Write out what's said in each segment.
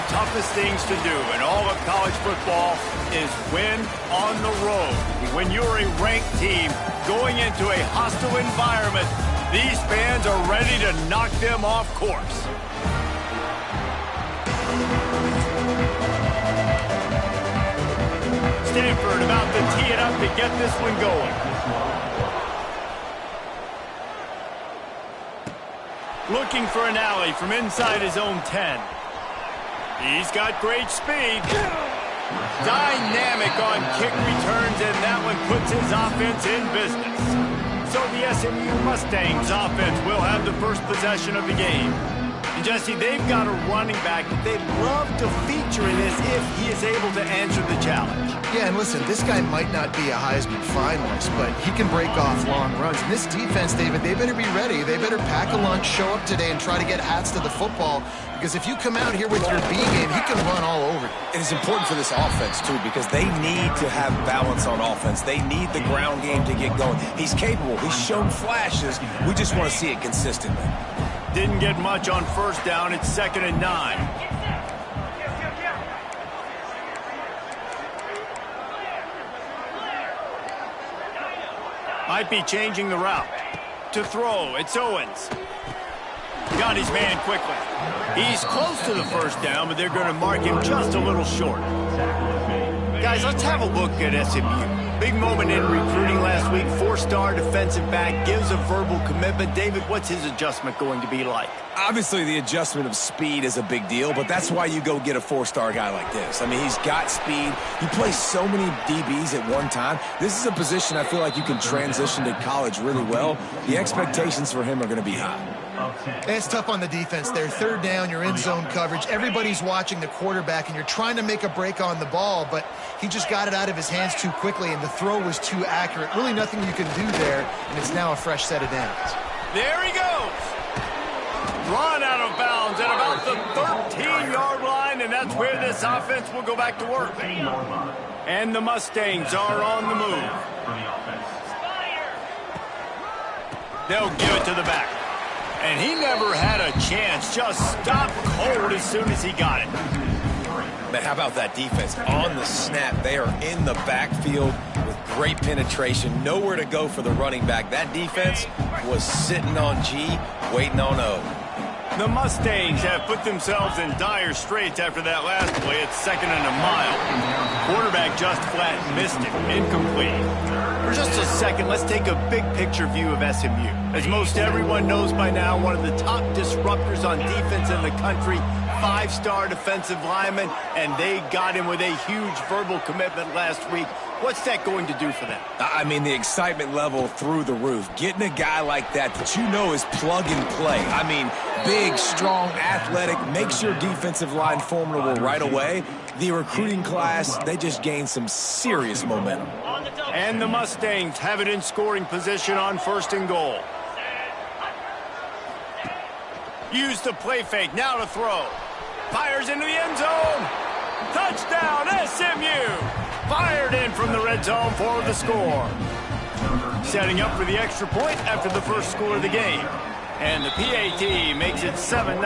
toughest things to do in all of college football is win on the road. When you're a ranked team going into a hostile environment, these fans are ready to knock them off course. Stanford about to tee it up to get this one going. Looking for an alley from inside his own 10. He's got great speed. Dynamic on kick returns, and that one puts his offense in business. So the SMU Mustangs offense will have the first possession of the game. And Jesse, they've got a running back that they'd love to feature in this if he is able to answer the challenge. Yeah, and listen, this guy might not be a Heisman finalist, but he can break off long runs. And this defense, David, they better be ready. They better pack a lunch, show up today, and try to get hats to the football. Because if you come out here with your B game, he can run all over you. It is important for this offense, too, because they need to have balance on offense. They need the ground game to get going. He's capable. He's shown flashes. We just want to see it consistently. Didn't get much on first down. It's 2nd and 9. Might be changing the route. To throw, it's Owens. Got his man quickly. He's close to the first down, but they're going to mark him just a little short. Guys, let's have a look at SMU. Big moment in recruiting last week. 4-star defensive back, gives a verbal commitment. David, what's his adjustment going to be like? Obviously, the adjustment of speed is a big deal, but that's why you go get a 4-star guy like this. I mean, he's got speed. He plays so many DBs at one time. This is a position I feel like you can transition to college really well. The expectations for him are going to be high. It's tough on the defense there. 3rd down, you're in zone coverage. Everybody's watching the quarterback, and you're trying to make a break on the ball, but he just got it out of his hands too quickly, and the throw was too accurate. Really nothing you can do there, and it's now a fresh set of downs. There he goes. Run out of bounds at about the 13-yard line, and that's where this offense will go back to work. And the Mustangs are on the move. They'll give it to the back. And he never had a chance. Just stopped cold as soon as he got it. But how about that defense? On the snap, they are in the backfield with great penetration. Nowhere to go for the running back. That defense was sitting on G, waiting on O. The Mustangs have put themselves in dire straits after that last play. It's 2nd and a mile. Quarterback just flat missed it. Incomplete. For just a second, let's take a big picture view of SMU. As most everyone knows by now, one of the top disruptors on defense in the country, 5-star defensive lineman, and they got him with a huge verbal commitment last week. What's that going to do for them? I mean, the excitement level through the roof. Getting a guy like that you know is plug and play. I mean, big, strong, athletic, makes your defensive line formidable right away. The recruiting class, they just gained some serious momentum. And the Mustangs have it in scoring position on 1st and goal. Use the play fake, now to throw. Fires into the end zone. Touchdown, SMU! Fired in from the red zone for the score. Setting up for the extra point after the first score of the game. And the PAT makes it 7-0.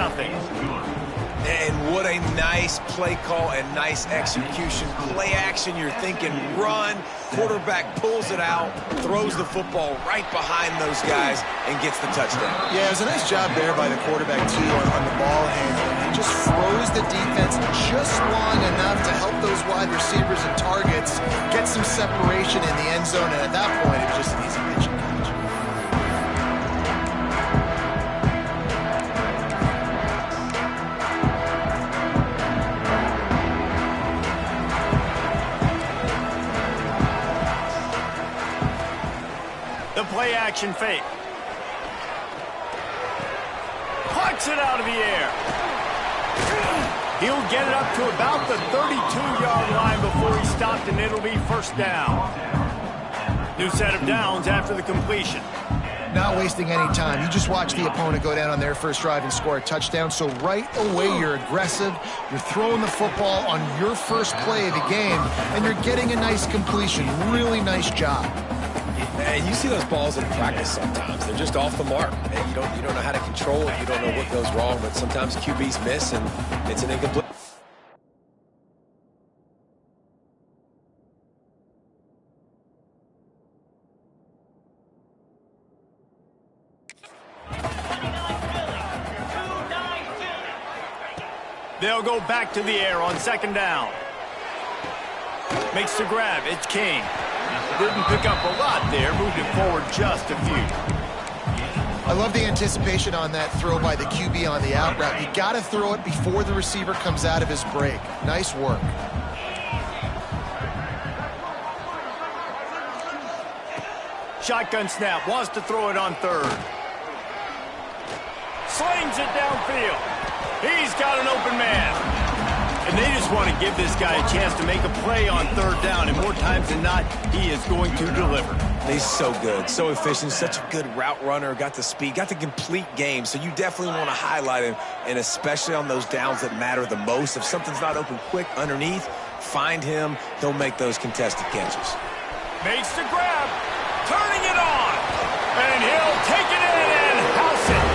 And what a nice play call and nice execution. Play action, you're thinking run. Quarterback pulls it out, throws the football right behind those guys, and gets the touchdown. Yeah, it was a nice job there by the quarterback, too, on the ball handling. He just froze the defense just long enough to help those wide receivers and targets get some separation in the end zone, and at that point, it was just an easy pitch and catch. The play action fake. Plucks it out of the air. He'll get it up to about the 32-yard line before he stopped, and it'll be 1st down. New set of downs after the completion. Not wasting any time. You just watch the opponent go down on their first drive and score a touchdown. So right away, you're aggressive. You're throwing the football on your first play of the game, and you're getting a nice completion. Really nice job. And you see those balls in practice sometimes. They're just off the mark. And you don't know how to control it. You don't know what goes wrong, but sometimes QBs miss, and it's an incomplete. They'll go back to the air on second down. Makes the grab. It's King. Didn't pick up a lot there. Moved it forward just a few. I love the anticipation on that throw by the QB on the out route. You got to throw it before the receiver comes out of his break. Nice work. Shotgun snap. Wants to throw it on third. Slings it downfield. He's got an open man. And they just want to give this guy a chance to make a play on third down. And more times than not, he is going to deliver. He's so good, so efficient, such a good route runner, got the speed, got the complete game. So you definitely want to highlight him, and especially on those downs that matter the most. If something's not open quick underneath, find him. He'll make those contested catches. Makes the grab, turning it on, and he'll take it in and house it.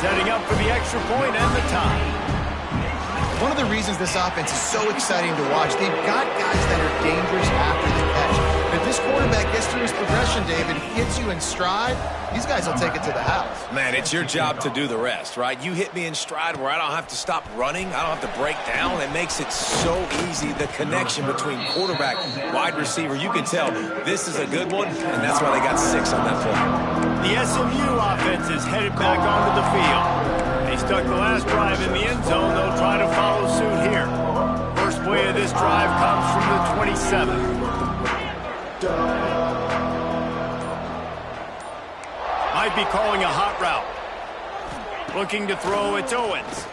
Setting up for the extra point and the tie. One of the reasons this offense is so exciting to watch, they've got guys that are dangerous after the catch. And if this quarterback gets through his progression, David, he hits you in stride, these guys will take it to the house. Man, it's your job to do the rest, right? You hit me in stride where I don't have to stop running. I don't have to break down. It makes it so easy, the connection between quarterback, wide receiver. You can tell this is a good one, and that's why they got 6 on that play. The SMU offense is headed back onto the field. They stuck the last drive in the end zone. They'll try to follow suit here. First play of this drive comes from the 27. Might be calling a hot route. Looking to throw, it's Owens.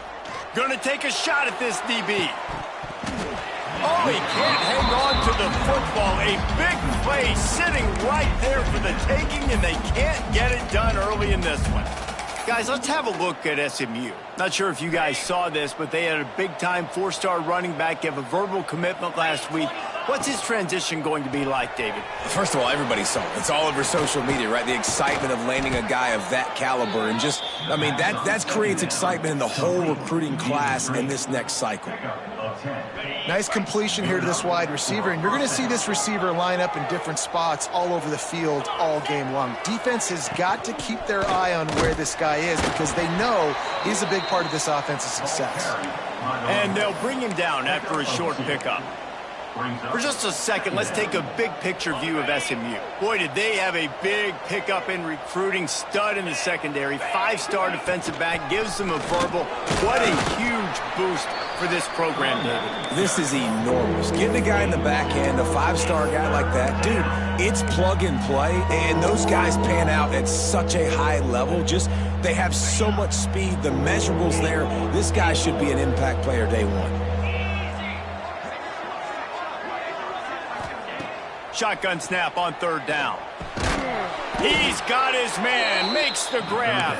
Gonna take a shot at this DB. Oh, he can't hang on to the football. A big play sitting right there for the taking, and they can't get it done early in this one. Guys, let's have a look at SMU. Not sure if you guys saw this, but they had a big-time 4-star running back give a verbal commitment last week. What's his transition going to be like, David? First of all, everybody saw it. It's all over social media, right? The excitement of landing a guy of that caliber. And just, I mean, that creates excitement in the whole recruiting class in this next cycle. Nice completion here to this wide receiver, and you're going to see this receiver line up in different spots all over the field all game long. Defense has got to keep their eye on where this guy is because they know he's a big part of this offense's success. And they'll bring him down after a short pickup. For just a second, let's take a big picture view of SMU. Boy, did they have a big pickup in recruiting. Stud in the secondary. 5-star defensive back. Gives them a verbal. What a huge boost for this program, David. This is enormous. Getting a guy in the back end, a 5-star guy like that, dude, it's plug and play, and those guys pan out at such a high level. Just, they have so much speed. The measurables there, this guy should be an impact player day one. Shotgun snap on third down. He's got his man, makes the grab.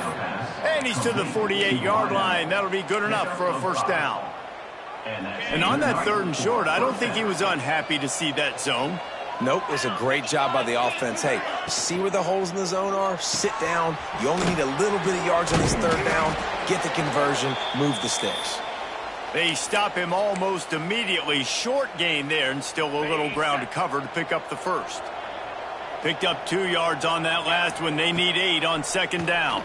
And he's to the 48-yard line. That'll be good enough for a first down. And on that 3rd and short, I don't think he was unhappy to see that zone. Nope, it was a great job by the offense. Hey, see where the holes in the zone are? Sit down. You only need a little bit of yards on this 3rd down. Get the conversion. Move the sticks. They stop him almost immediately. Short gain there, and still a little ground to cover to pick up the first. Picked up 2 yards on that last one. They need 8 on second down.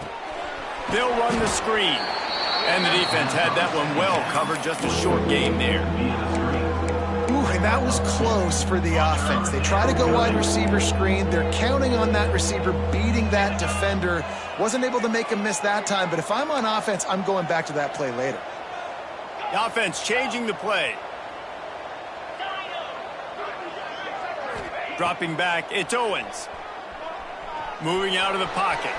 They'll run the screen. And the defense had that one well covered. Just a short gain there. Ooh, and that was close for the offense. They try to go wide receiver screen. They're counting on that receiver beating that defender. Wasn't able to make him miss that time, but if I'm on offense, I'm going back to that play later. The offense changing the play. Dropping back, it's Owens. Moving out of the pocket.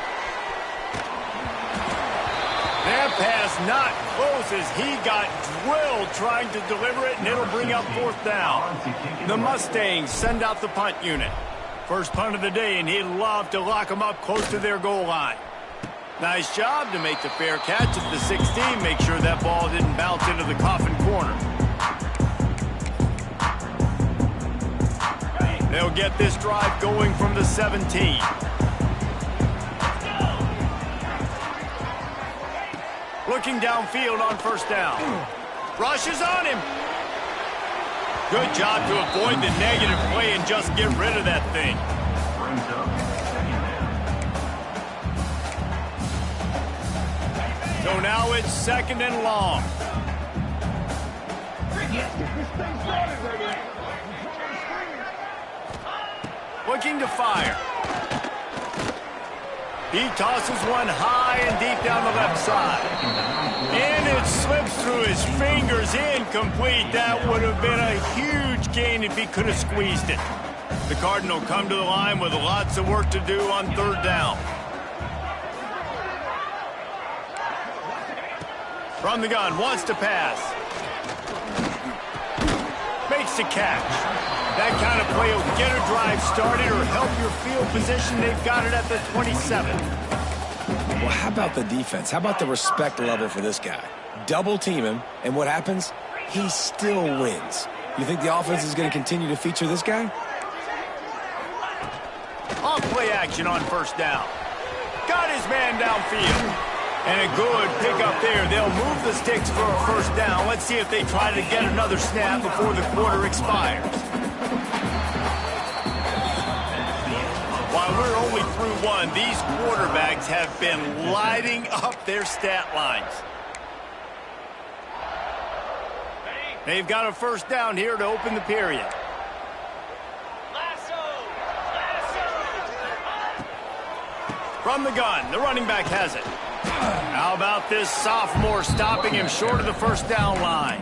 That pass not close as he got drilled trying to deliver it, and it'll bring up fourth down. The Mustangs send out the punt unit. First punt of the day, and he'd love to lock them up close to their goal line. Nice job to make the fair catch at the 16. Make sure that ball didn't bounce into the coffin corner. They'll get this drive going from the 17. Looking downfield on first down. Rush is on him. Good job to avoid the negative play and just get rid of that thing. So now it's second and long. Looking to fire. He tosses one high and deep down the left side. And it slips through his fingers, incomplete. That would have been a huge gain if he could have squeezed it. The Cardinal come to the line with lots of work to do on third down. From the gun, wants to pass. Makes the catch. That kind of play will get a drive started or help your field position. They've got it at the 27. Well, how about the defense? How about the respect level for this guy? Double team him, and what happens? He still wins. You think the offense is going to continue to feature this guy? On play action on first down. Got his man downfield. And a good pickup there. They'll move the sticks for a first down. Let's see if they try to get another snap before the quarter expires. While we're only through one, these quarterbacks have been lighting up their stat lines. They've got a first down here to open the period. From the gun, the running back has it. How about this sophomore stopping him short of the first down line?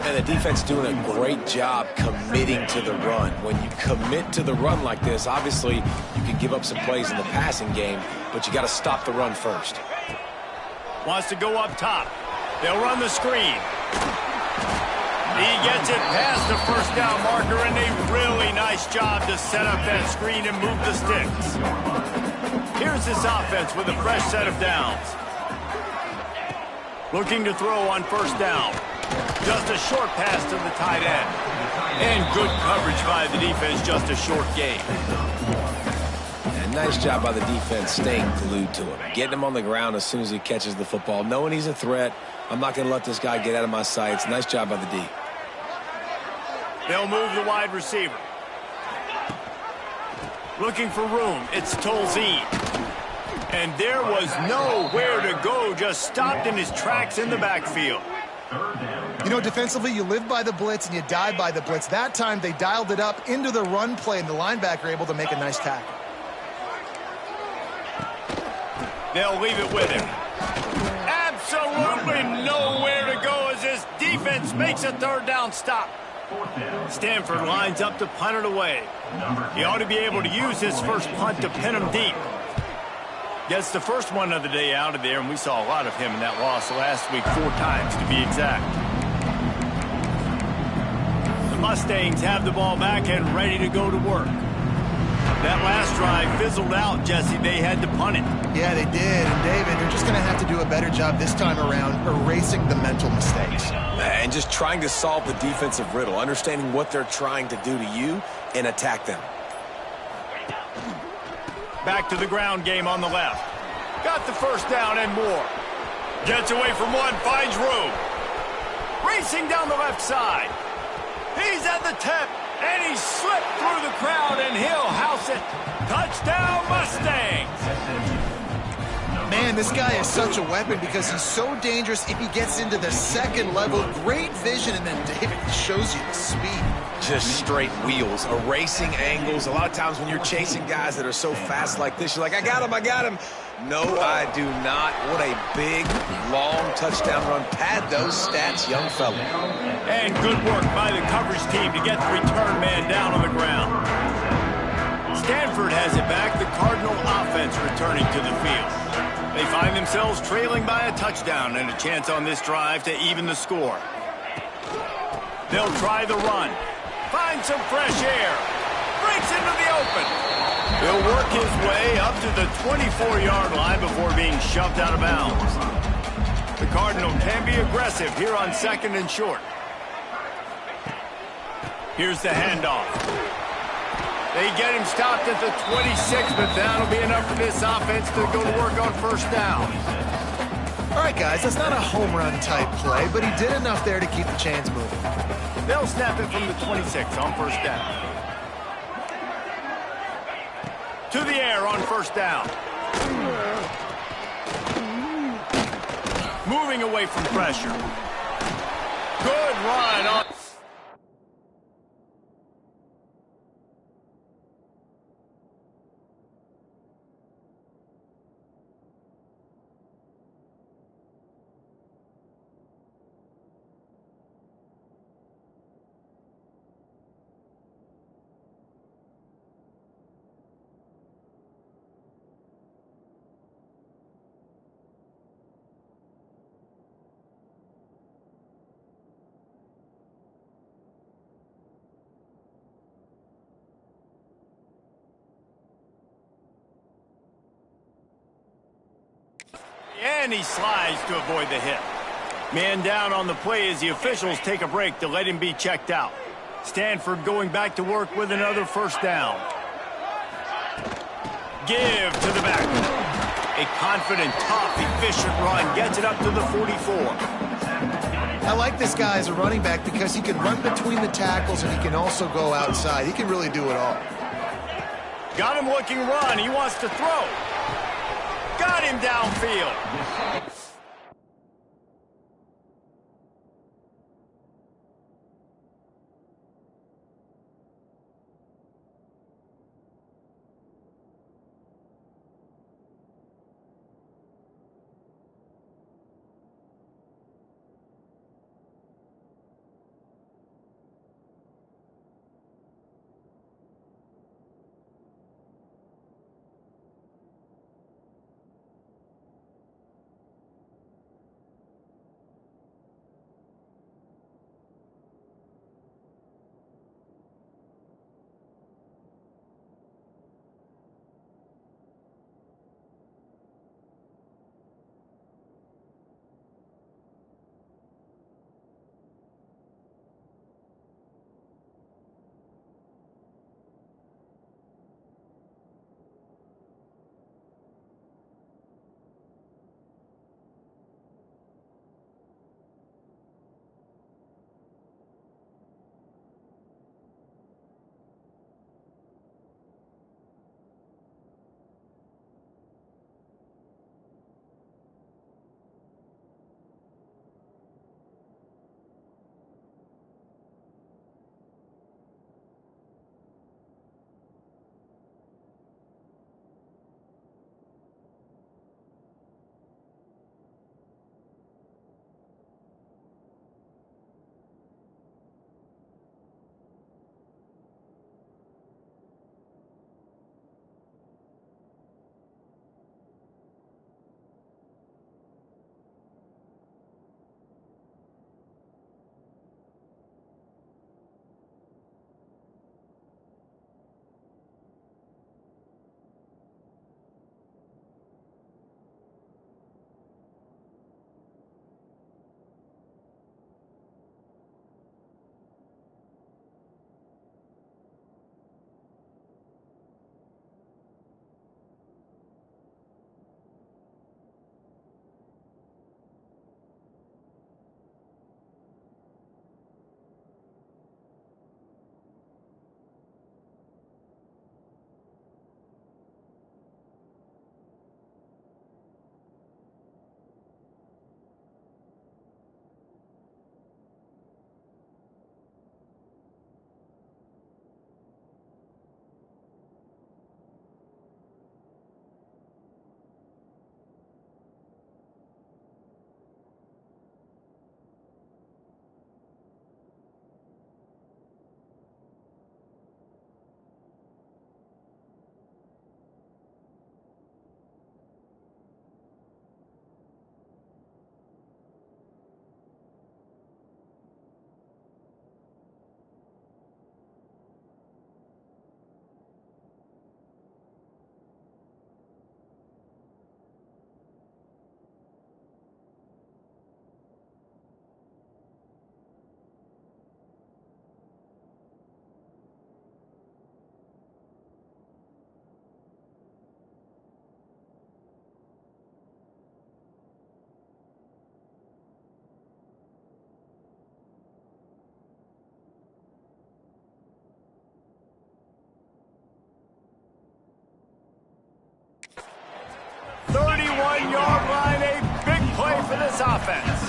And the defense doing a great job committing to the run. When you commit to the run like this, obviously you can give up some plays in the passing game, but you got to stop the run first. Wants to go up top. They'll run the screen. He gets it past the first down marker, and a really nice job to set up that screen and move the sticks. Here's this offense with a fresh set of downs. Looking to throw on first down. Just a short pass to the tight end. And good coverage by the defense, just a short gain. And nice job by the defense staying glued to him. Getting him on the ground as soon as he catches the football. Knowing he's a threat, I'm not going to let this guy get out of my sights. Nice job by the D. They'll move the wide receiver. Looking for room, it's Tolzien. And there was nowhere to go, just stopped in his tracks in the backfield. You know, defensively, you live by the blitz and you die by the blitz. That time, they dialed it up into the run play, and the linebacker able to make a nice tackle. They'll leave it with him. Absolutely nowhere to go as this defense makes a third down stop. Stanford lines up to punt it away. He ought to be able to use his first punt to pin him deep. Gets the first one of the day out of there, and we saw a lot of him in that loss last week, 4 times to be exact. The Mustangs have the ball back and ready to go to work. That last drive fizzled out, Jesse. They had to punt it. Yeah, they did. And, David, they're just going to have to do a better job this time around erasing the mental mistakes. And just trying to solve the defensive riddle, understanding what they're trying to do to you and attack them. Back to the ground game on the left. Got the first down and more. Gets away from one, finds room. Racing down the left side. He's at the tip, and he slipped through the crowd, and he'll house it. Touchdown, Mustangs! Man, this guy is such a weapon because he's so dangerous if he gets into the second level. Great vision, and then David shows you the speed. Just straight wheels, erasing angles. A lot of times when you're chasing guys that are so fast like this, you're like, I got him, I got him. No, I do not. What a big, long touchdown run. Pad those stats, young fella. And good work by the coverage team to get the return man down on the ground. Stanford has it back. The Cardinal offense returning to the field. They find themselves trailing by a touchdown and a chance on this drive to even the score. They'll try the run. Find some fresh air. Breaks into the open. He'll work his way up to the 24-yard line before being shoved out of bounds. The Cardinal can be aggressive here on 2nd and short. Here's the handoff. They get him stopped at the 26, but that'll be enough for this offense to go to work on 1st down. All right, guys, that's not a home run type play, but he did enough there to keep the chains moving. They'll snap it from the 26 on 1st down. To the air on 1st down. Moving away from pressure. Good run on. And he slides to avoid the hit. Man down on the play as the officials take a break to let him be checked out. Stanford going back to work with another 1st down. Give to the back. A confident, tough, efficient run gets it up to the 44. I like this guy as a running back because he can run between the tackles and he can also go outside. He can really do it all. Got him looking run. He wants to throw. Got him downfield. this offense.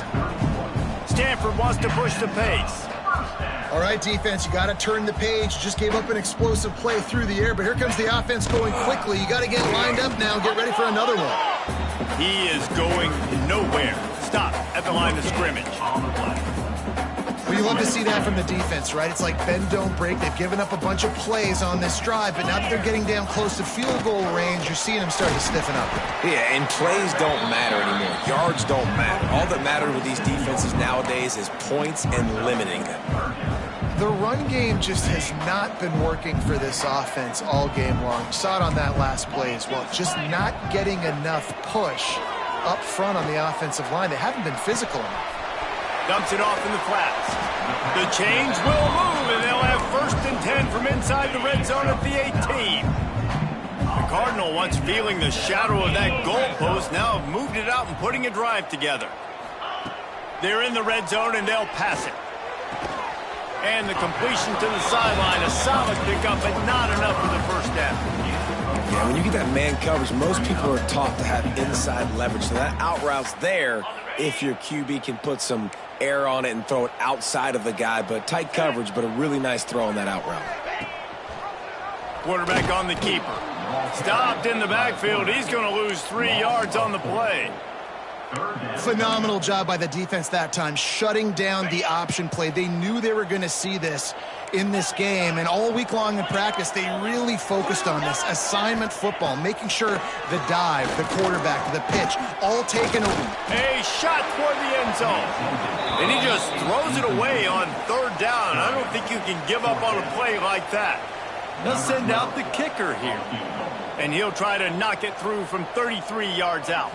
Stanford wants to push the pace. All right, defense, you got to turn the page. Just gave up an explosive play through the air, but here comes the offense going quickly. You got to get lined up now. Get ready for another one. He is going nowhere. Stop at the line of scrimmage. Well, you love to see that from the defense, right? It's like bend, don't break. They've given up a bunch of plays on this drive, but now that they're getting down close to field goal range, you're seeing them start to stiffen up. Yeah, and plays don't matter anymore. Yards don't matter. All that matters with these defenses nowadays is points and limiting them. The run game just has not been working for this offense all game long. You saw it on that last play as well. Just not getting enough push up front on the offensive line. They haven't been physical enough. Dumps it off in the flats. The chains will move, and they'll have 1st and 10 from inside the red zone at the 18. The Cardinal, once feeling the shadow of that goalpost, now have moved it out and putting a drive together. They're in the red zone, and they'll pass it. And the completion to the sideline, a solid pickup, but not enough for the first down. Yeah, when you get that man coverage, most people are taught to have inside leverage. So that out route's there if your QB can put some air on it and throw it outside of the guy. But tight coverage, but a really nice throw on that out route. Quarterback on the keeper. Stopped in the backfield. He's going to lose 3 yards on the play. Phenomenal job by the defense that time, shutting down the option play. They knew they were going to see this in this game, and all week long in practice, they really focused on this. Assignment football, making sure the dive, the quarterback, the pitch, all taken away. A shot toward the end zone. And he just throws it away on 3rd down. I don't think you can give up on a play like that. They'll send out the kicker here. And he'll try to knock it through from 33 yards out.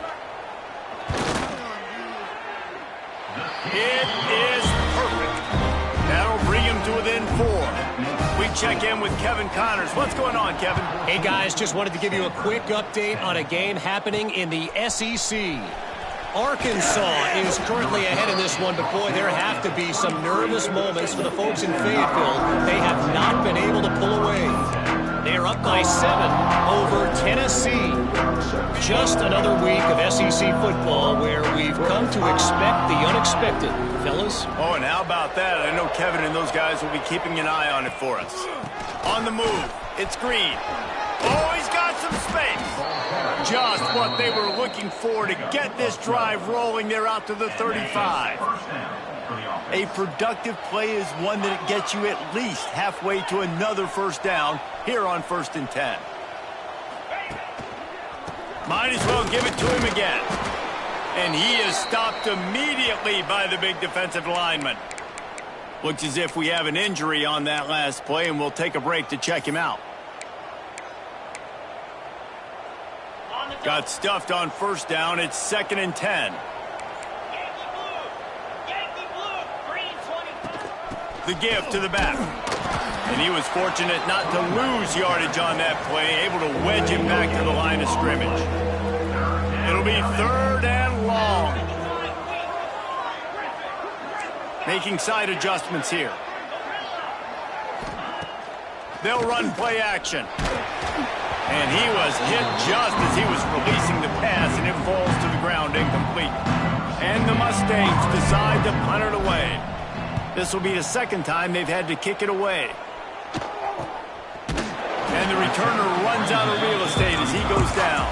It is perfect. That'll bring him to within 4. We check in with Kevin Connors. What's going on, Kevin? Hey, guys, just wanted to give you a quick update on a game happening in the SEC. Arkansas is currently ahead in this one, but boy, there have to be some nervous moments for the folks in Fayetteville. They have not been able to pull away. They are up by 7 over Tennessee. Just another week of SEC football where we've come to expect the unexpected, fellas. Oh, and how about that? I know Kevin and those guys will be keeping an eye on it for us. On the move, it's Green. Oh, he's got some space. Just what they were looking for to get this drive rolling. They're out to the 35. A productive play is one that gets you at least halfway to another first down here on 1st and 10. Might as well give it to him again. And he is stopped immediately by the big defensive lineman. Looks as if we have an injury on that last play, and we'll take a break to check him out. Got stuffed on 1st down. It's 2nd and 10. The give to the back. And he was fortunate not to lose yardage on that play, able to wedge him back to the line of scrimmage. It'll be 3rd and long. Making side adjustments here. They'll run play action. And he was hit just as he was releasing the pass, and it falls to the ground incomplete. And the Mustangs decide to punt it away. This will be the 2nd time they've had to kick it away. And the returner runs out of real estate as he goes down.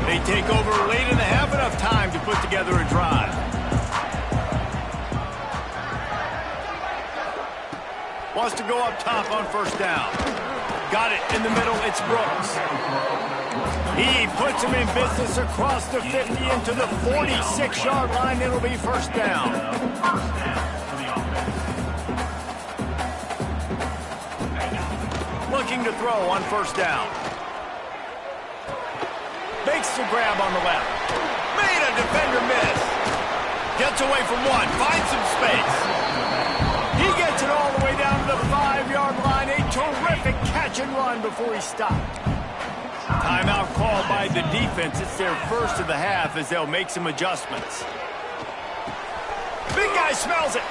They take over late and they have enough time to put together a drive. Wants to go up top on 1st down. Got it in the middle. It's Brooks. He puts him in business across the 50 into the 46-yard line. It'll be 1st down. Looking to throw on 1st down. Makes the grab on the left. Made a defender miss. Gets away from one. Finds some space. He gets it all the way down to the 5-yard line. A terrific catch and run before he stopped. Timeout called by the defense. It's their first of the half as they'll make some adjustments. Big guy smells it.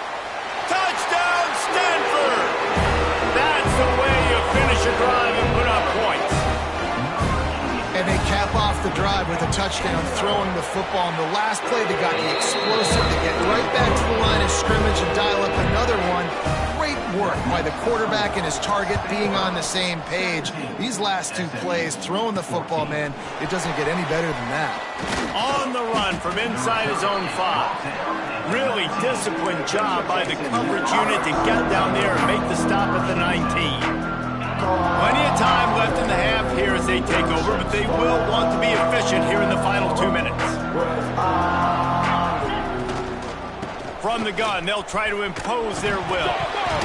Touchdown, Stanford! That's the way you finish a drive and put up points. And they cap off off the drive with a touchdown, throwing the football. On the last play, they got the explosive to get right back to the line of scrimmage and dial up another one. Great work by the quarterback and his target being on the same page. These last two plays, throwing the football, man, it doesn't get any better than that. On the run from inside his own 5. Really disciplined job by the coverage unit to get down there and make the stop at the 19. Plenty of time left in the half here as they take over, but they will want to be efficient here in the final 2 minutes. From the gun, they'll try to impose their will.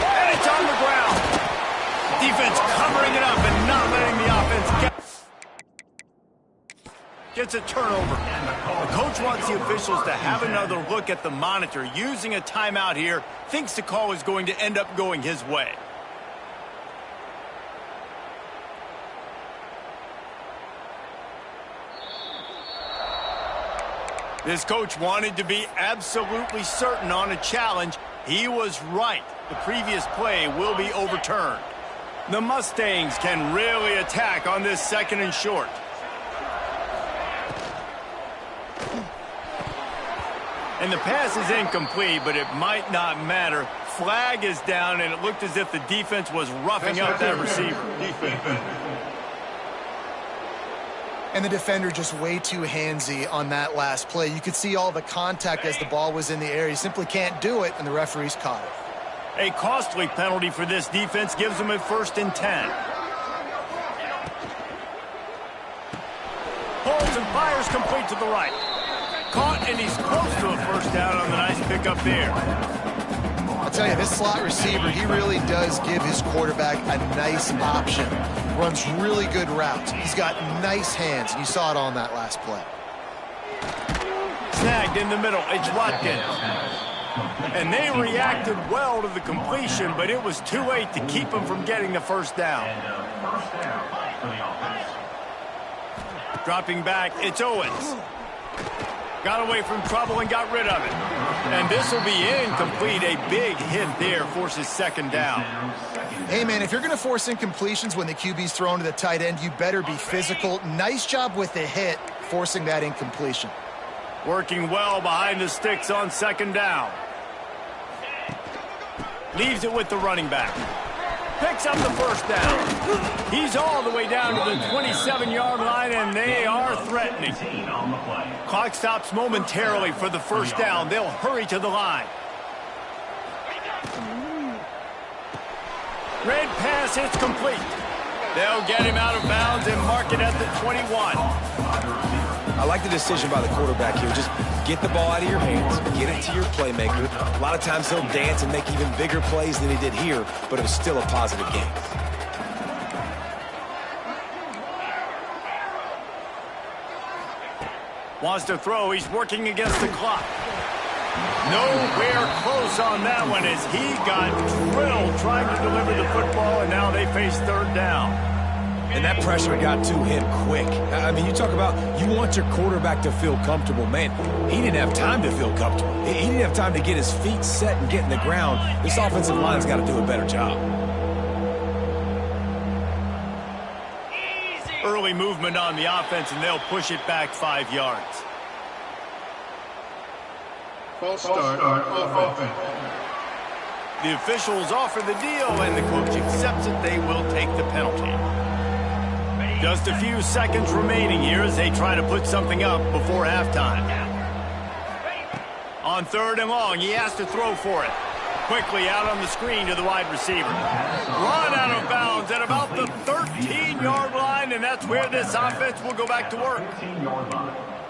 And it's on the ground. Defense covering it up and not letting the offense gets a turnover. The coach wants the officials to have another look at the monitor. Using a timeout here, thinks the call is going to end up going his way. This coach wanted to be absolutely certain on a challenge. He was right. The previous play will be overturned. The Mustangs can really attack on this 2nd and short. And the pass is incomplete, but it might not matter. Flag is down, and it looked as if the defense was roughing up that receiver. And the defender just way too handsy on that last play. You could see all the contact as the ball was in the air. He simply can't do it, and the referees caught it. A costly penalty for this defense gives them a 1st and 10. Holds and fires complete to the right. Caught, and he's close to a 1st down on the nice pickup there. I'll tell you, this slot receiver, he really does give his quarterback a nice option. Runs really good routes. He's got nice hands, and you saw it on that last play. Snagged in the middle. It's Watkins. And they reacted well to the completion, but it was too late to keep him from getting the 1st down. Dropping back, it's Owens. Got away from trouble and got rid of it. And this will be incomplete. A big hit there forces 2nd down. Hey, man, if you're going to force incompletions when the QB's thrown to the tight end, you better be physical. Nice job with the hit, forcing that incompletion. Working well behind the sticks on 2nd down. Leaves it with the running back. Picks up the 1st down. He's all the way down to the 27-yard line, and they are threatening. Clock stops momentarily for the 1st down. They'll hurry to the line. Red pass, it's complete. They'll get him out of bounds and mark it at the 21. I like the decision by the quarterback here. Just get the ball out of your hands, get it to your playmaker. A lot of times he'll dance and make even bigger plays than he did here, but it was still a positive game. Wants to throw. He's working against the clock. Nowhere close on that one as he got drilled trying to deliver the football, and now they face 3rd down. And that pressure got to him quick. I mean, you talk about you want your quarterback to feel comfortable. Man, he didn't have time to feel comfortable. He didn't have time to get his feet set and get in the ground. This offensive line's got to do a better job. Early movement on the offense, and they'll push it back 5 yards. False start offense. The officials offer the deal, and the coach accepts it. They will take the penalty. Just a few seconds remaining here as they try to put something up before halftime. On 3rd and long, he has to throw for it. Quickly out on the screen to the wide receiver. Run out of bounds at about the 13-yard line, and that's where this offense will go back to work.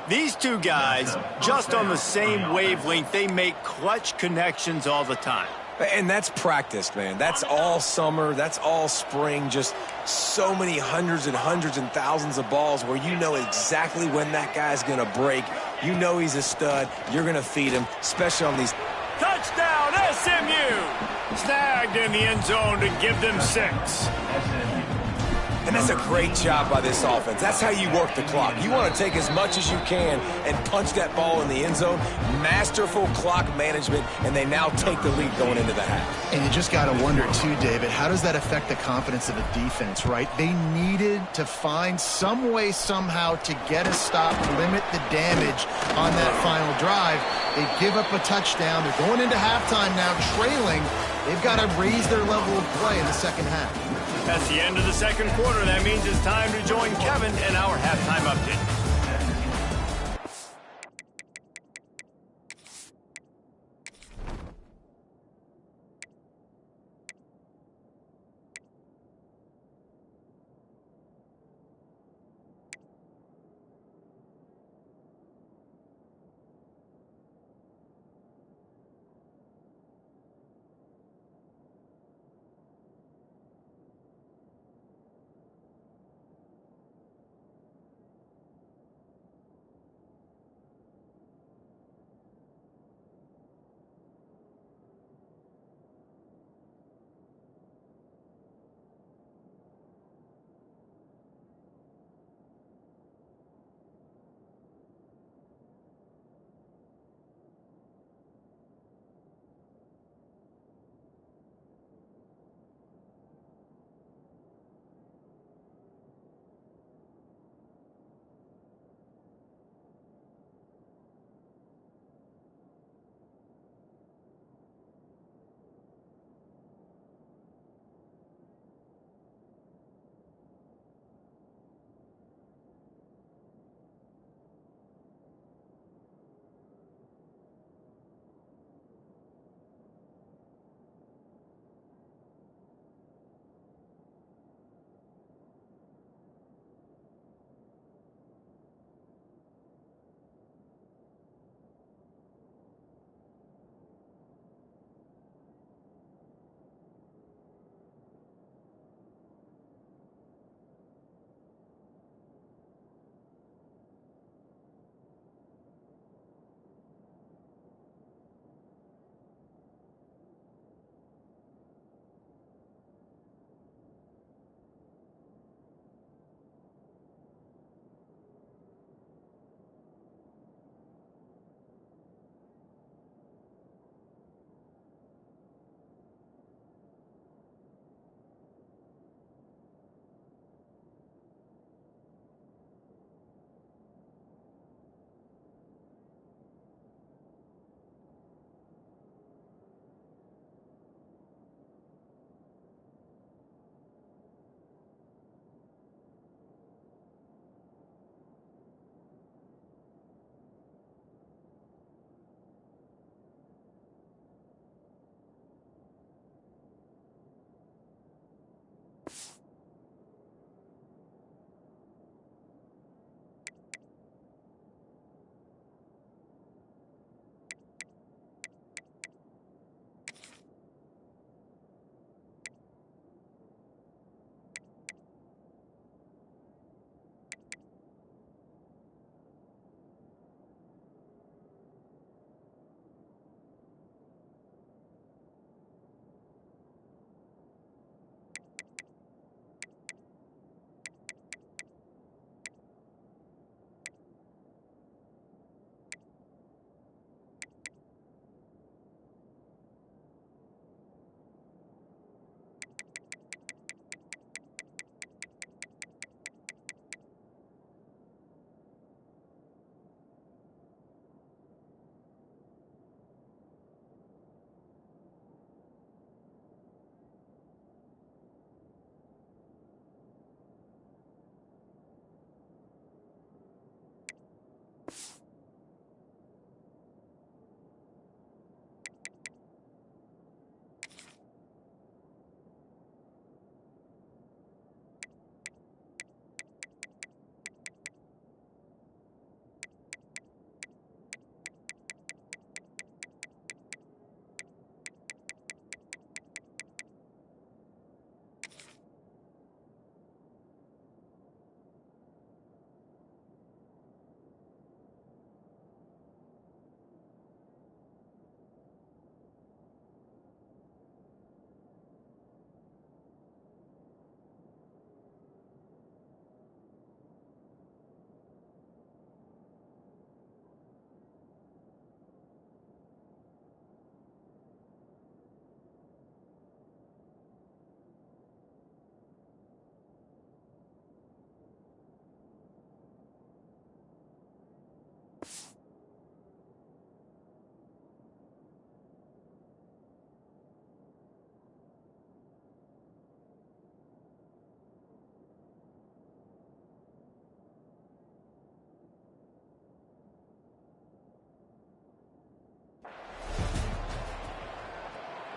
These two guys, just on the same wavelength, they make clutch connections all the time. And that's practiced, man. That's all summer. That's all spring. Just so many hundreds and hundreds and thousands of balls where you know exactly when that guy's going to break. You know he's a stud. You're going to feed him, especially on these. Touchdown, SMU! Snagged in the end zone to give them 6. And that's a great job by this offense. That's how you work the clock. You want to take as much as you can and punch that ball in the end zone. Masterful clock management, and they now take the lead going into the half. And you just got to wonder, too, David, how does that affect the confidence of the defense, right? They needed to find some way, somehow, to get a stop, limit the damage on that final drive. They give up a touchdown. They're going into halftime now, trailing. They've got to raise their level of play in the second half. That's the end of the second quarter. That means it's time to join Kevin in our halftime update.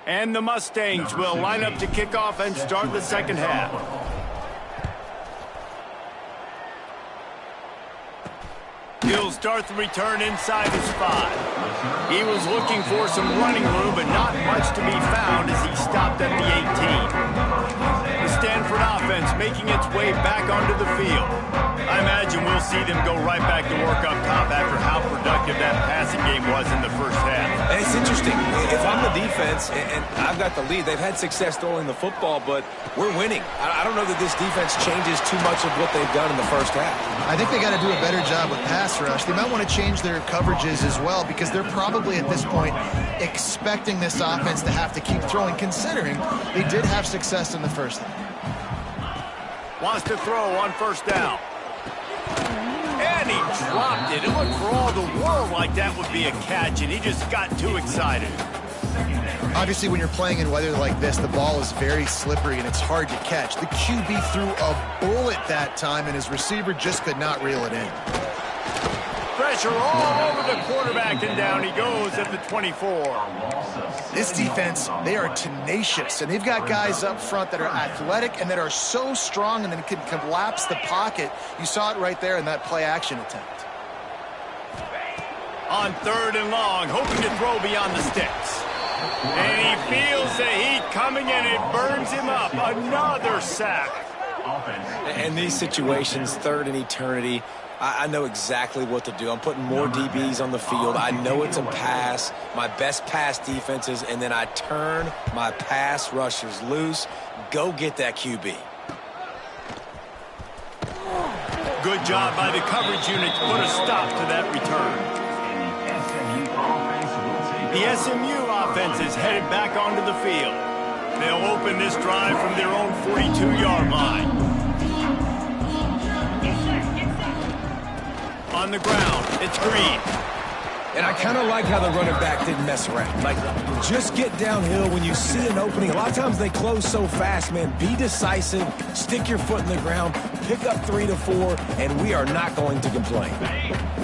And the Mustangs will line up to kick off and start the second half. He'll start the return inside his 5. He was looking for some running room, but not much to be found as he stopped at the 18. The Stanford offense making its way back onto the field. I imagine we'll see them go right back to work up top after how productive that passing game was in the first half. And it's interesting. If I'm the defense and I've got the lead, they've had success throwing the football, but we're winning. I don't know that this defense changes too much of what they've done in the first half. I think they got to do a better job with pass rush. They might want to change their coverages as well because they're probably at this point expecting this offense to have to keep throwing, considering they did have success in the first half. Wants to throw on first down. And he dropped it. It looked for all the world like that would be a catch, and he just got too excited. Obviously, when you're playing in weather like this, the ball is very slippery and it's hard to catch. The QB threw a bullet that time, and his receiver just could not reel it in. Pressure all over the quarterback, and down he goes at the 24. This defense, they are tenacious, and they've got guys up front that are athletic and that are so strong and then can collapse the pocket. You saw it right there in that play-action attempt. On 3rd and long, hoping to throw beyond the sticks. And he feels the heat coming, and it burns him up. Another sack. In these situations, 3rd and eternity, I know exactly what to do. I'm putting more DBs on the field. I know it's a pass, my best pass defenses, and then I turn my pass rushers loose. Go get that QB. Good job by the coverage unit to put a stop to that return. The SMU offense is headed back onto the field. They'll open this drive from their own 42-yard line. On the ground, it's Green. And I kind of like how the running back didn't mess around. Like, just get downhill when you see an opening. A lot of times they close so fast, man. Be decisive, stick your foot in the ground, pick up 3 to 4, and we are not going to complain.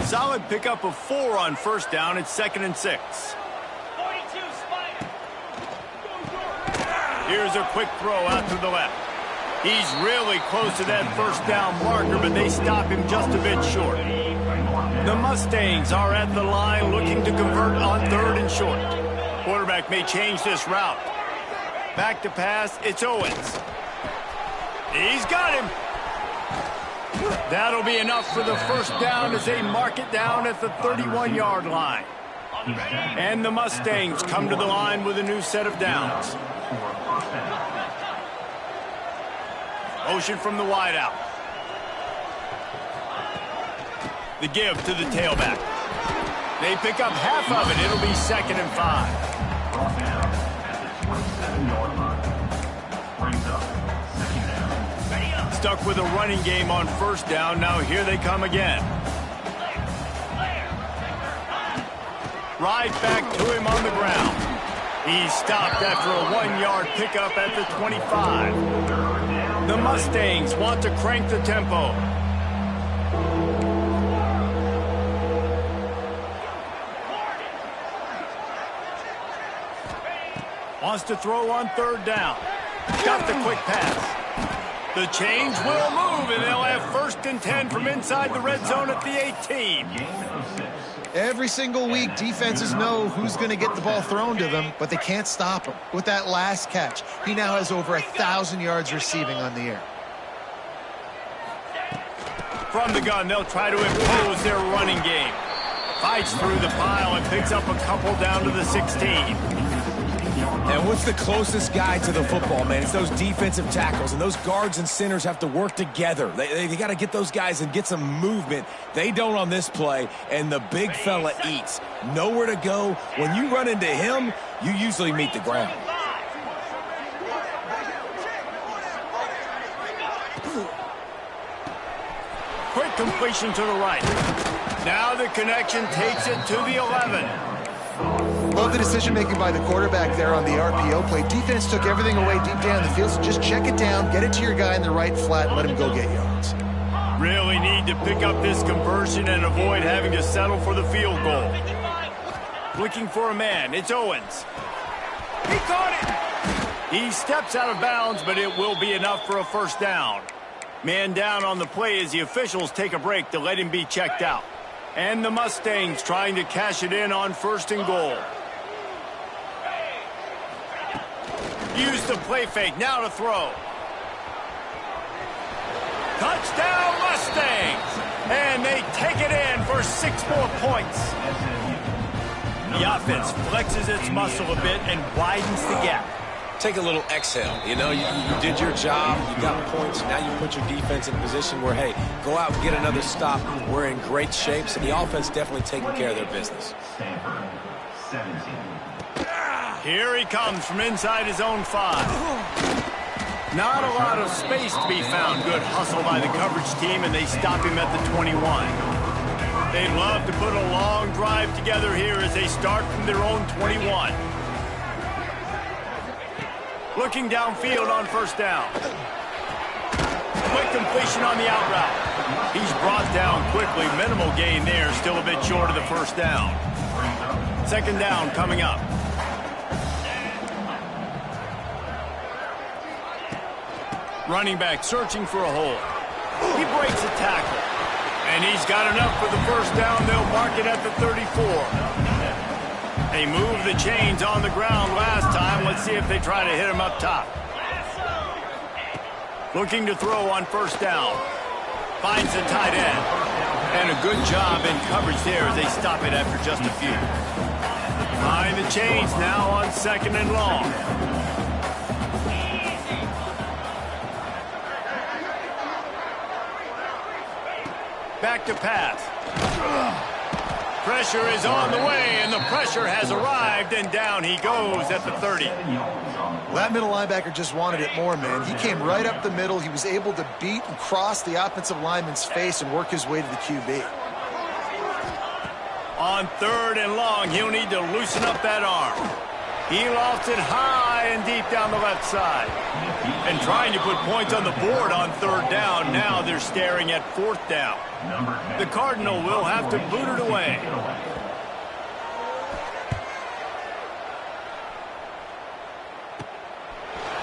Solid pickup of 4 on first down. It's 2nd and 6. Here's a quick throw out to the left. He's really close to that first down marker, but they stop him just a bit short. The Mustangs are at the line looking to convert on 3rd and short. Quarterback may change this route. Back to pass, it's Owens. He's got him. That'll be enough for the first down as they mark it down at the 31-yard line. And the Mustangs come to the line with a new set of downs. Motion from the wideout. The give to the tailback. They pick up half of it. It'll be 2nd and 5. Stuck with a running game on first down. Now here they come again. Right back to him on the ground. He's stopped after a 1-yard pickup at the 25. The Mustangs want to crank the tempo. Wants to throw on 3rd down. Got the quick pass. The change will move, and they'll have 1st and 10 from inside the red zone at the 18. Every single week, defenses know who's going to get the ball thrown to them, but they can't stop him. With that last catch, he now has over 1,000 yards receiving on the air. From the gun, they'll try to impose their running game. Fights through the pile and picks up a couple down to the 16. And what's the closest guy to the football, man? It's those defensive tackles, and those guards and centers have to work together. They got to get those guys and get some movement. They don't on this play, and the big fella eats. Nowhere to go. When you run into him, you usually meet the ground. Quick completion to the right. Now the connection takes it to the 11. Love the decision-making by the quarterback there on the RPO play. Defense took everything away deep down the field, so just check it down, get it to your guy in the right flat, and let him go get yards. Really need to pick up this conversion and avoid having to settle for the field goal. Looking for a man, it's Owens. He caught it. He steps out of bounds, but it will be enough for a first down. Man down on the play as the officials take a break to let him be checked out. And the Mustangs trying to cash it in on 1st and goal. Use the play fake, now to throw. Touchdown Mustangs! And they take it in for 6 more points. The offense flexes its muscle a bit and widens the gap. Take a little exhale. You know, you did your job. You got points. Now you put your defense in a position where, hey, go out and get another stop. We're in great shape, so the offense definitely taking care of their business. Here he comes from inside his own 5. Not a lot of space to be found. Good hustle by the coverage team, and they stop him at the 21. They'd love to put a long drive together here as they start from their own 21. Looking downfield on 1st down. Quick completion on the out route. He's brought down quickly. Minimal gain there. Still a bit short of the 1st down. 2nd down coming up. Running back searching for a hole. He breaks a tackle. And he's got enough for the 1st down. They'll mark it at the 34. They moved the chains on the ground last time. Let's see if they try to hit him up top. Looking to throw on 1st down. Finds the tight end. And a good job in coverage there as they stop it after just a few. Behind the chains now on 2nd and long. Back to pass. Pressure is on the way, and the pressure has arrived, and down he goes at the 30. Well, that middle linebacker just wanted it more, man. He came right up the middle. He was able to beat and cross the offensive lineman's face and work his way to the QB. On 3rd and long, he'll need to loosen up that arm. He lofts it high and deep down the left side. And trying to put points on the board on 3rd down. Now they're staring at 4th down. The Cardinal will have to boot it away.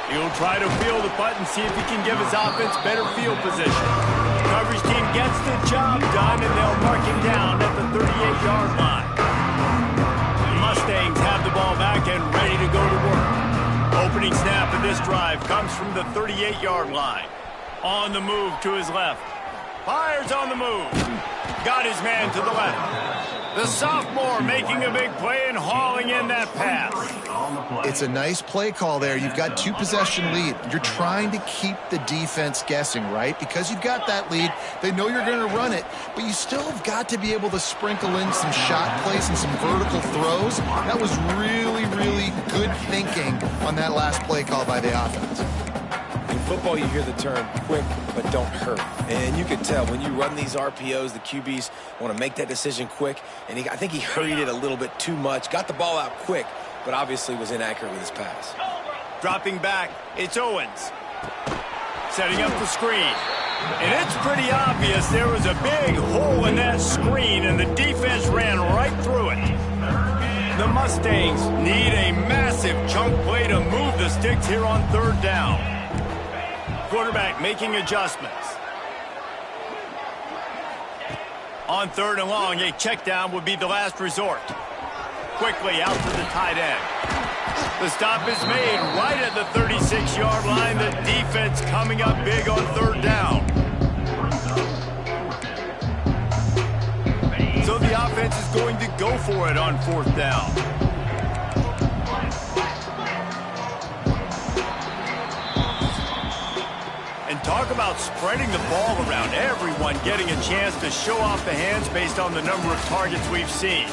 He'll try to field the punt and see if he can give his offense better field position. Coverage team gets the job done, and they'll mark him down at the 38-yard line. The Mustangs have the ball back and ready to go to work. Opening snap of this drive comes from the 38-yard line. On the move to his left. Fires on the move. Got his man to the left. The sophomore making a big play and hauling in that pass. It's a nice play call there. You've got 2-possession lead. You're trying to keep the defense guessing, right? Because you've got that lead. They know you're going to run it, but you still have got to be able to sprinkle in some shot plays and some vertical throws. That was really, really good thinking on that last play call by the offense. In football, you hear the term quick but don't hurt. And you can tell when you run these RPOs, the QBs want to make that decision quick. And I think he hurried it a little bit too much. Got the ball out quick, but obviously was inaccurate with his pass. Dropping back, it's Owens. Setting up the screen. And it's pretty obvious there was a big hole in that screen, and the defense ran right through it. The Mustangs need a massive chunk play to move the sticks here on 3rd down. Quarterback making adjustments. On 3rd and long, a check down would be the last resort. Quickly out to the tight end. The stop is made right at the 36-yard line. The defense coming up big on 3rd down. So the offense is going to go for it on 4th down. And talk about spreading the ball around. Everyone getting a chance to show off the hands based on the number of targets we've seen.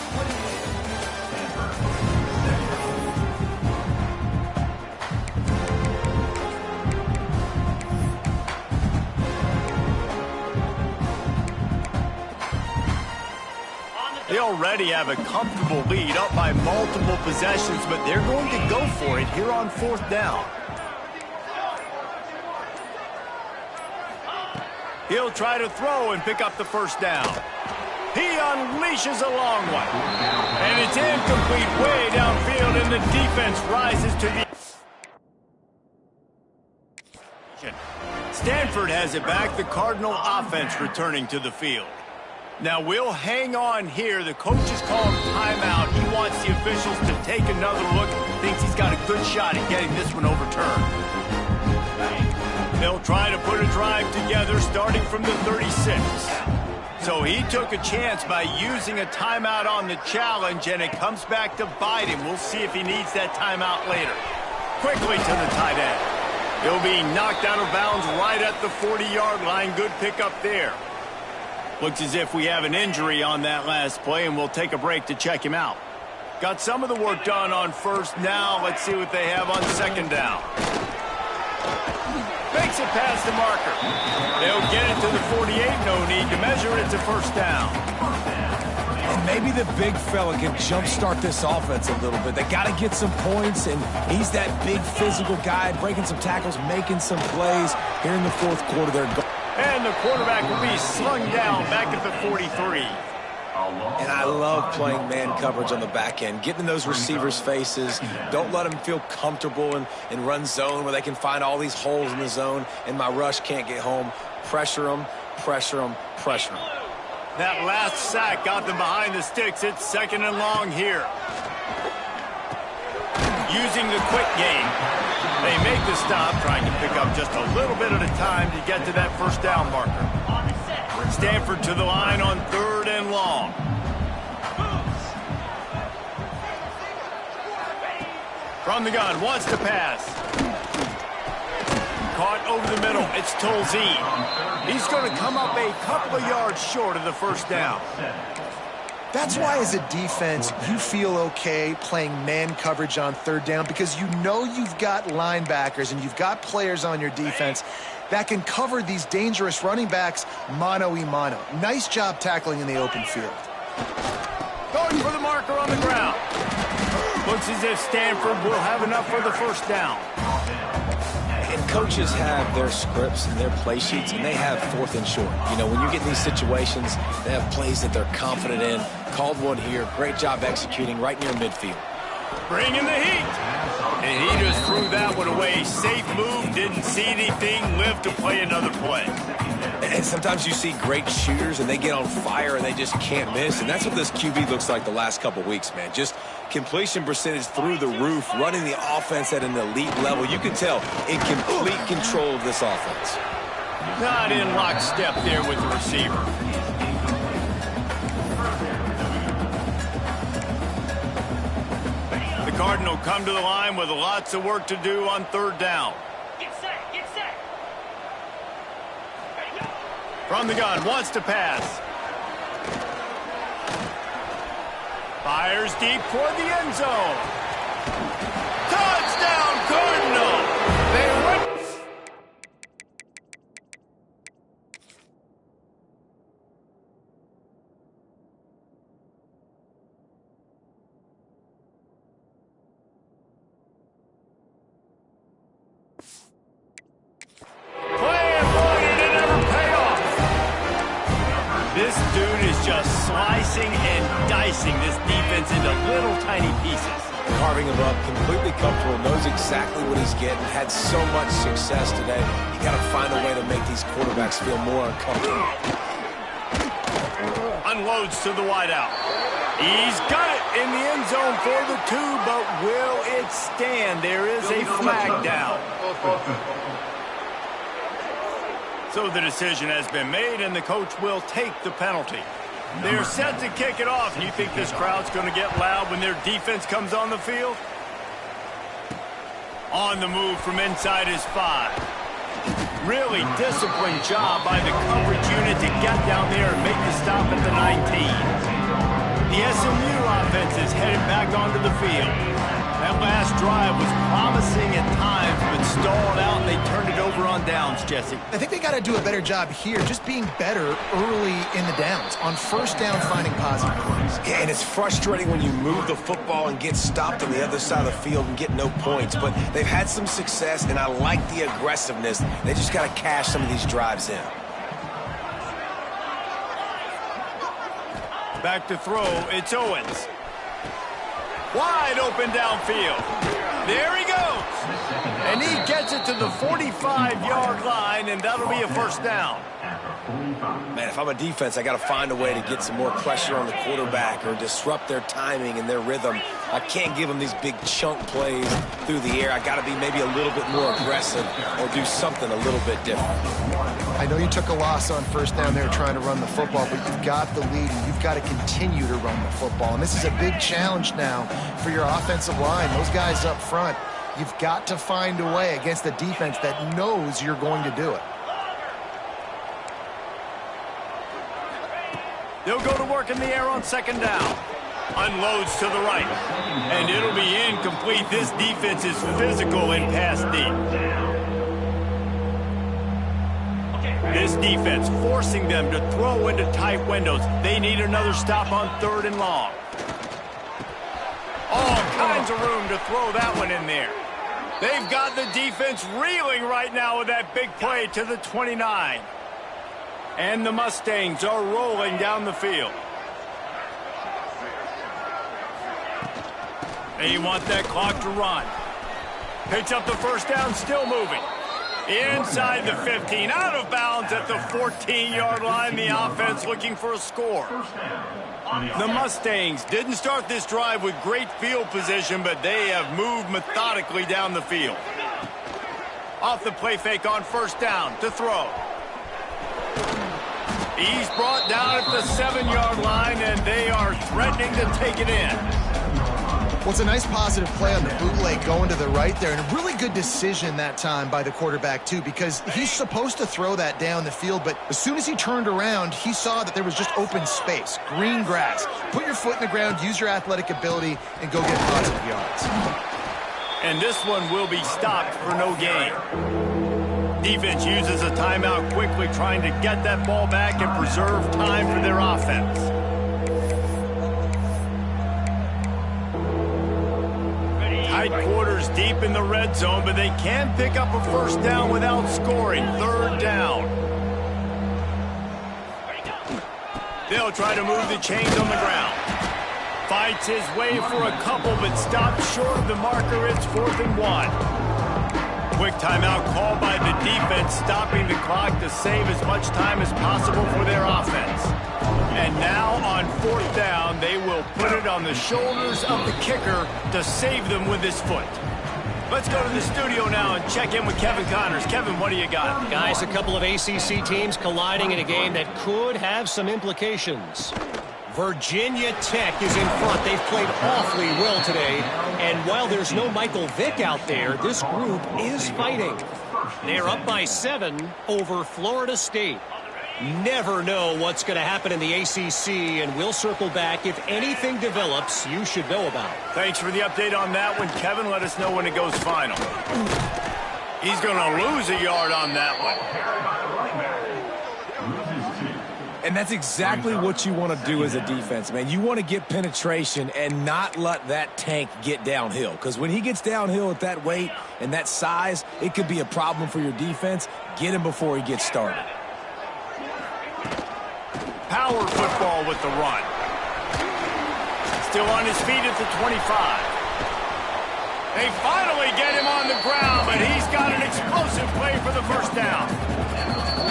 They already have a comfortable lead up by multiple possessions, but they're going to go for it here on 4th down. He'll try to throw and pick up the 1st down. He unleashes a long one. And it's incomplete way downfield, and the defense rises to the... Stanford has it back. The Cardinal offense returning to the field. Now we'll hang on here. The coach is calling timeout. He wants the officials to take another look. Thinks he's got a good shot at getting this one overturned. They'll try to put a drive together starting from the 36. So he took a chance by using a timeout on the challenge, and it comes back to bite him. We'll see if he needs that timeout later. Quickly to the tight end. He'll be knocked out of bounds right at the 40-yard line. Good pickup there. Looks as if we have an injury on that last play, and we'll take a break to check him out. Got some of the work done on first. Now let's see what they have on second down. Makes it past the marker. They'll get it to the 48. No need to measure. It's a first down. And maybe the big fella can jumpstart this offense a little bit. They got to get some points, and he's that big physical guy, breaking some tackles, making some plays. Here in the fourth quarter, they're going. And the quarterback will be slung down back at the 43. And I love playing man coverage on the back end, getting in those receivers' faces. Don't let them feel comfortable in run zone where they can find all these holes in the zone, and my rush can't get home. Pressure them, pressure them, pressure them. That last sack got them behind the sticks. It's second and long here. Using the quick game. They make the stop, trying to pick up just a little bit at a time to get to that first down marker. Stanford to the line on third and long. From the gun, wants to pass. Caught over the middle. It's Tolzien. He's going to come up a couple of yards short of the first down. That's why, as a defense, you feel okay playing man coverage on third down, because you know you've got linebackers and you've got players on your defense that can cover these dangerous running backs mano-a-mano. Nice job tackling in the open field. Going for the marker on the ground. Looks as if Stanford will have enough for the first down. And coaches have their scripts and their play sheets, and they have fourth and short. You know, when you get in these situations, they have plays that they're confident in. Called one here. Great job executing right near midfield. Bringing the heat. And he just threw that one away. Safe move, didn't see anything, lived to play another play. And sometimes you see great shooters, and they get on fire, and they just can't miss. And that's what this QB looks like the last couple weeks, man. Just completion percentage through the roof, running the offense at an elite level. You can tell in complete control of this offense. Not in lockstep there with the receiver. The Cardinal come to the line with lots of work to do on third down. Get set, get set. From the gun, wants to pass. Fires deep toward the end zone. Touchdown, Cardinal! They win. This dude is just slicing and dicing this defense into little tiny pieces. Carving him up, completely comfortable, knows exactly what he's getting, had so much success today. You got to find a way to make these quarterbacks feel more uncomfortable. Unloads to the wideout. He's got it in the end zone for the two, but will it stand? There is a flag down. So the decision has been made, and the coach will take the penalty. They're set to kick it off. And you think this crowd's going to get loud when their defense comes on the field? On the move from inside his 5. Really disciplined job by the coverage unit to get down there and make the stop at the 19. The SMU offense is headed back onto the field. That last drive was promising at times, but stalled out, and they turned it over on downs, Jesse. I think they got to do a better job here, just being better early in the downs. On first down, finding positive points. Yeah, and it's frustrating when you move the football and get stopped on the other side of the field and get no points. But they've had some success, and I like the aggressiveness. They just got to cash some of these drives in. Back to throw, it's Owens. Wide open downfield. There he goes. And he gets it to the 45-yard line, and that'll be a first down. Man, if I'm a defense, I got to find a way to get some more pressure on the quarterback or disrupt their timing and their rhythm. I can't give them these big chunk plays through the air. I got to be maybe a little bit more aggressive or do something a little bit different. I know you took a loss on first down there trying to run the football, but you've got the lead, and you've got to continue to run the football. And this is a big challenge now for your offensive line. Those guys up front, you've got to find a way against a defense that knows you're going to do it. They'll go to work in the air on second down. Unloads to the right. And it'll be incomplete. This defense is physical and pass deep. This defense forcing them to throw into tight windows. They need another stop on 3rd and long. All kinds of room to throw that one in there. They've got the defense reeling right now with that big play to the 29. And the Mustangs are rolling down the field. They want that clock to run. Picks up the first down, still moving. Inside the 15, out of bounds at the 14-yard line. The offense looking for a score. The Mustangs didn't start this drive with great field position, but they have moved methodically down the field. Off the play fake on first down to throw. He's brought down at the 7-yard line, and they are threatening to take it in. Well, it's a nice positive play on the bootleg going to the right there, and a really good decision that time by the quarterback, too, because he's supposed to throw that down the field, but as soon as he turned around, he saw that there was just open space, green grass. Put your foot in the ground, use your athletic ability, and go get positive yards. And this one will be stopped for no gain. Defense uses a timeout quickly, trying to get that ball back and preserve time for their offense. Tight quarters deep in the red zone, but they can pick up a first down without scoring. 3rd down. They'll try to move the chains on the ground. Fights his way for a couple, but stops short of the marker. It's 4th and 1. Quick timeout called by the defense, stopping the clock to save as much time as possible for their offense. And now on 4th down, they will put it on the shoulders of the kicker to save them with his foot. Let's go to the studio now and check in with Kevin Connors. Kevin, what do you got? Guys, a couple of ACC teams colliding in a game that could have some implications. Virginia Tech is in front. They've played awfully well today. And while there's no Michael Vick out there, this group is fighting. They're up by 7 over Florida State. Never know what's going to happen in the ACC, and we'll circle back if anything develops you should know about. Thanks for the update on that one, Kevin. Let us know when it goes final. He's going to lose a yard on that one. And that's exactly what you want to do as a defense, man. You want to get penetration and not let that tank get downhill. Because when he gets downhill at that weight and that size, it could be a problem for your defense. Get him before he gets started. Power football with the run. Still on his feet at the 25. They finally get him on the ground, but he's got an explosive play for the first down.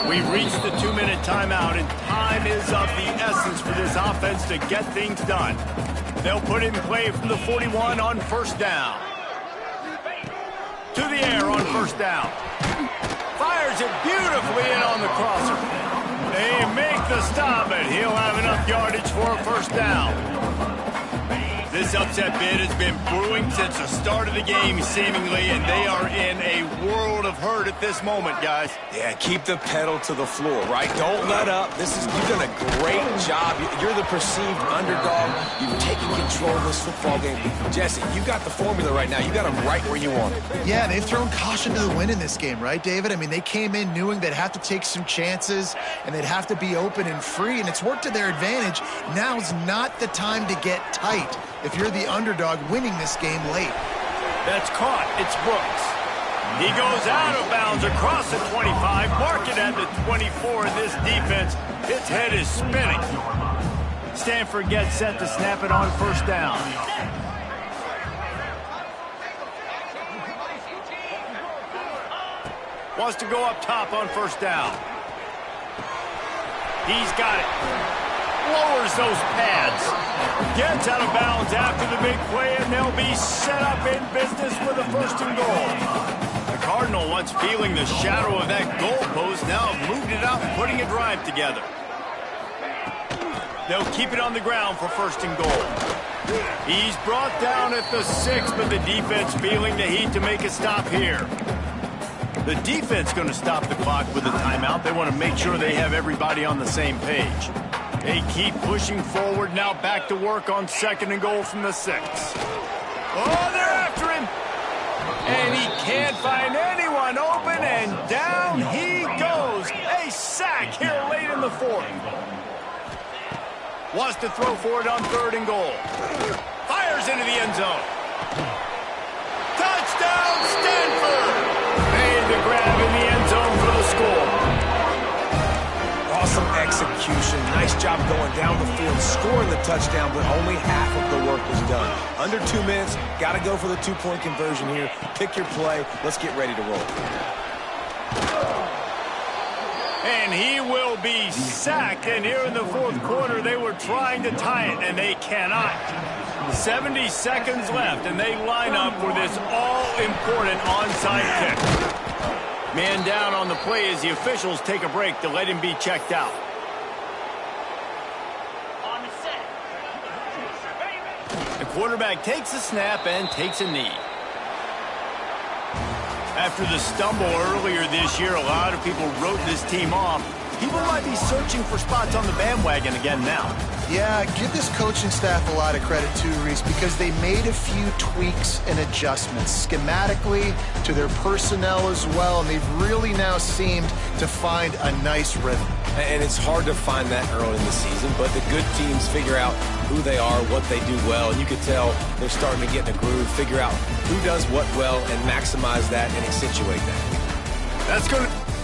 We reached the 2-minute timeout, and time is of the essence for this offense to get things done. They'll put it in play from the 41 on first down. To the air on first down. Fires it beautifully in on the crosser. They make the stop, but he'll have enough yardage for a first down. This upset bid has been brewing since the start of the game, seemingly, and they are in a world of hurt at this moment, guys. Yeah, keep the pedal to the floor, right? Don't let up. You've done a great job. You're the perceived underdog. You've taken control of this football game. Jesse, you got the formula right now. You got them right where you want them. Yeah, they've thrown caution to the wind in this game, right, David? I mean, they came in knowing they'd have to take some chances, and they'd have to be open and free, and it's worked to their advantage. Now's not the time to get tight if you're the underdog winning this game late. That's caught. It's Brooks. He goes out of bounds across the 25, mark it at the 24, and this defense, its head is spinning. Stanford gets set to snap it on first down. Wants to go up top on first down. He's got it. Lowers those pads. Gets out of bounds after the big play, and they'll be set up in business with a first and goal. The Cardinal, once feeling the shadow of that goalpost, now have moved it out and putting a drive together. They'll keep it on the ground for first and goal. He's brought down at the 6, but the defense feeling the heat to make a stop here. The defense going to stop the clock with a timeout. They want to make sure they have everybody on the same page. They keep pushing forward, now back to work on second and goal from the 6. Oh, they're after him. And he can't find anyone open, and down he goes. A sack here late in the 4th. Wants to throw for it on third and goal. Fires into the end zone. Touchdown, Stanford! Made the grab in the end zone for the score. Awesome execution. Nice job going down the field, scoring the touchdown, but only half of the work was done. Under 2 minutes, got to go for the 2-point conversion here. Pick your play. Let's get ready to roll. And he will be sacked. And here in the 4th quarter, they were trying to tie it, and they cannot. 70 seconds left, and they line up for this all-important onside kick. Man down on the play as the officials take a break to let him be checked out. The quarterback takes a snap and takes a knee. After the stumble earlier this year, a lot of people wrote this team off. People might be searching for spots on the bandwagon again now. Yeah, give this coaching staff a lot of credit too, Reese, because they made a few tweaks and adjustments schematically to their personnel as well, and they've really now seemed to find a nice rhythm. And it's hard to find that early in the season, but the good teams figure out who they are, what they do well, and you can tell they're starting to get in a groove, figure out who does what well, and maximize that and accentuate that. That's going to...